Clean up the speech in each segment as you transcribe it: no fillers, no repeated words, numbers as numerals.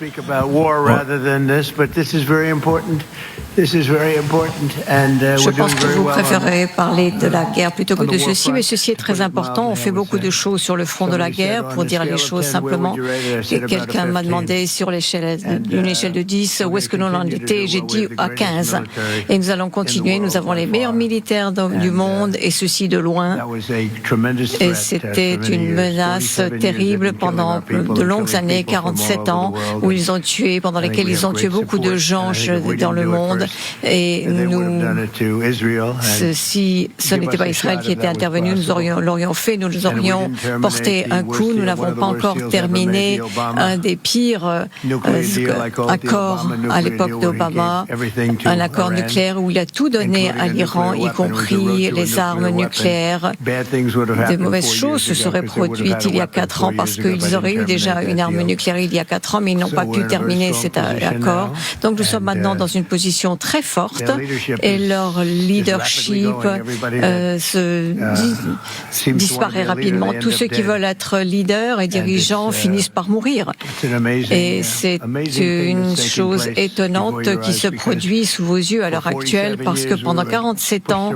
Je pense que vous préférez parler de la guerre plutôt que de ceci, mais ceci est très important. On fait beaucoup de choses sur le front de la guerre. Pour dire les choses simplement, quelqu'un m'a demandé sur une échelle de 10, où est-ce que nous en étions? J'ai dit à 15. Et nous allons continuer. Nous avons les meilleurs militaires du monde, et ceci de loin. Et c'était une menace terrible pendant de longues années, 47 ans, où ils ont tué, pendant lesquels ils ont tué beaucoup de gens dans le monde. Et si ce n'était pas Israël qui était intervenu, nous l'aurions fait, nous aurions porté un coup. Nous n'avons pas encore terminé un des pires accords à l'époque d'Obama, un accord nucléaire où il a tout donné à l'Iran, y compris les armes nucléaires. De mauvaises choses se seraient produites il y a 4 ans parce qu'ils auraient eu déjà une arme nucléaire il y a 4 ans, mais ils n'ont pas pu terminer cet accord. Donc nous sommes maintenant dans une position très forte et leur leadership disparaît rapidement. Tous ceux qui veulent être leaders et dirigeants finissent par mourir. Et c'est une chose étonnante qui se produit sous vos yeux à l'heure actuelle, parce que pendant 47 ans,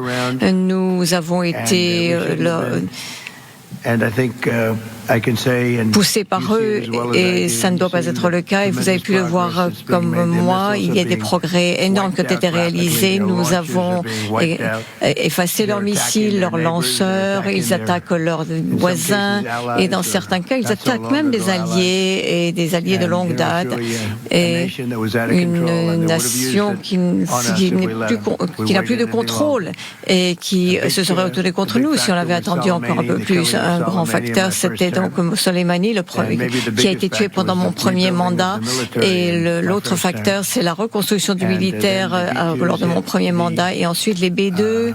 nous avons été poussés par eux, et ça ne doit pas être le cas, et vous avez pu le voir comme moi. Il y a des progrès énormes qui ont été réalisés. Nous avons effacé leurs missiles, leurs lanceurs, ils attaquent leurs voisins, et dans certains cas, ils attaquent même des alliés, et des alliés de longue date, et une nation qui n'a plus de contrôle, et qui se serait retournée contre nous si on avait attendu encore un peu plus. Un grand facteur, c'était donc Soleimani, qui a été tué pendant mon premier mandat, et l'autre facteur, c'est la reconstruction du militaire lors de mon premier mandat, et ensuite les B2.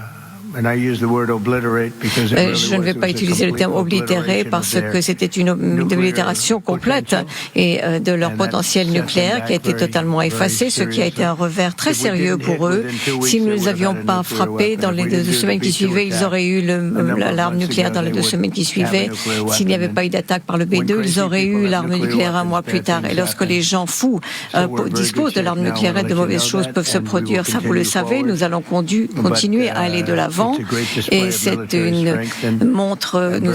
Je ne vais pas utiliser le terme oblitéré parce que c'était une oblitération complète et de leur potentiel nucléaire qui a été totalement effacé, ce qui a été un revers très sérieux pour eux. Si nous ne les avions pas frappés dans les 2 semaines qui suivaient, ils auraient eu l'arme nucléaire dans les 2 semaines qui suivaient. S'il n'y avait pas eu d'attaque par le B2, ils auraient eu l'arme nucléaire un mois plus tard. Et lorsque les gens fous disposent de l'arme nucléaire, de mauvaises choses peuvent se produire. Ça, vous le savez, nous allons continuer à aller de l'avant. Et c'est une montre, nous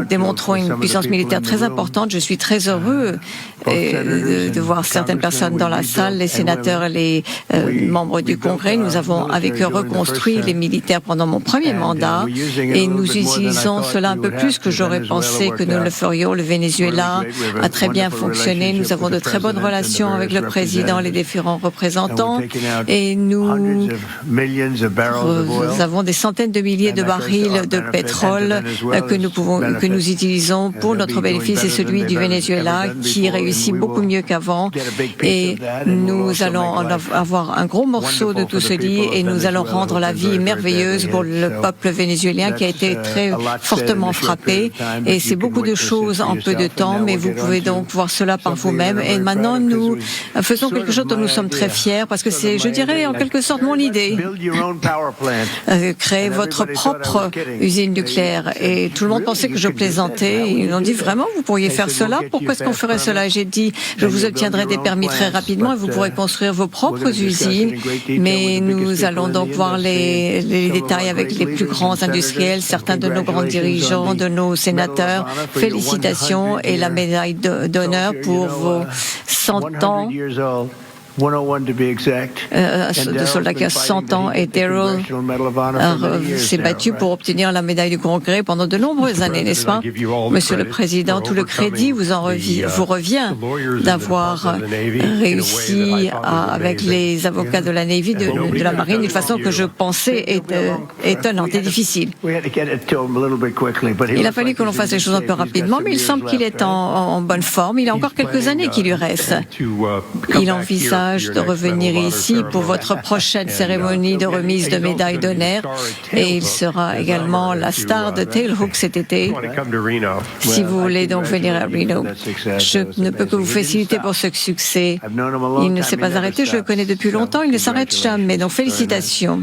démontrons une puissance militaire très importante. Je suis très heureux de voir certaines personnes dans la salle, les sénateurs et les membres du Congrès. Nous avons avec eux reconstruit les militaires pendant mon premier mandat, et nous utilisons cela un peu plus que j'aurais pensé que nous le ferions. Le Venezuela a très bien fonctionné. Nous avons de très bonnes relations avec le président, les différents représentants, et nous avons des centaines de milliers de barils de pétrole que nous utilisons pour notre bénéfice et celui du Venezuela, qui réussit beaucoup mieux qu'avant. Et nous allons avoir un gros morceau de tout ceci, et nous allons rendre la vie merveilleuse pour le peuple vénézuélien qui a été très fortement frappé. Et c'est beaucoup de choses en peu de temps, mais vous pouvez donc voir cela par vous-même. Et maintenant, nous faisons quelque chose dont nous sommes très fiers, parce que c'est, je dirais, en quelque sorte mon idée. Créer votre propre usine nucléaire. Et tout le monde pensait que je plaisantais. Ils ont dit, vraiment, vous pourriez faire cela? Pourquoi est-ce qu'on ferait cela? J'ai dit, je vous obtiendrai des permis très rapidement et vous pourrez construire vos propres usines. Mais nous allons donc voir les détails avec les plus grands industriels, certains de nos grands dirigeants, de nos sénateurs. Félicitations et la médaille d'honneur pour vos 100 ans. De soldat qui a 100 ans, et Daryl s'est battu pour obtenir la médaille du Congrès pendant de nombreuses années, n'est-ce pas? Monsieur le Président, tout le crédit vous revient d'avoir réussi avec les avocats de la Navy, de la Marine, d'une façon que je pensais étonnante et difficile. Il a fallu que l'on fasse les choses un peu rapidement, mais il semble qu'il est en bonne forme. Il a encore quelques années qui lui restent. Il envisage de revenir ici pour votre prochaine cérémonie de remise de médaille d'honneur, et il sera également la star de Tailhook cet été. Si vous voulez donc venir à Reno, je ne peux que vous féliciter pour ce succès. Il ne s'est pas arrêté, je le connais depuis longtemps, il ne s'arrête jamais, donc félicitations.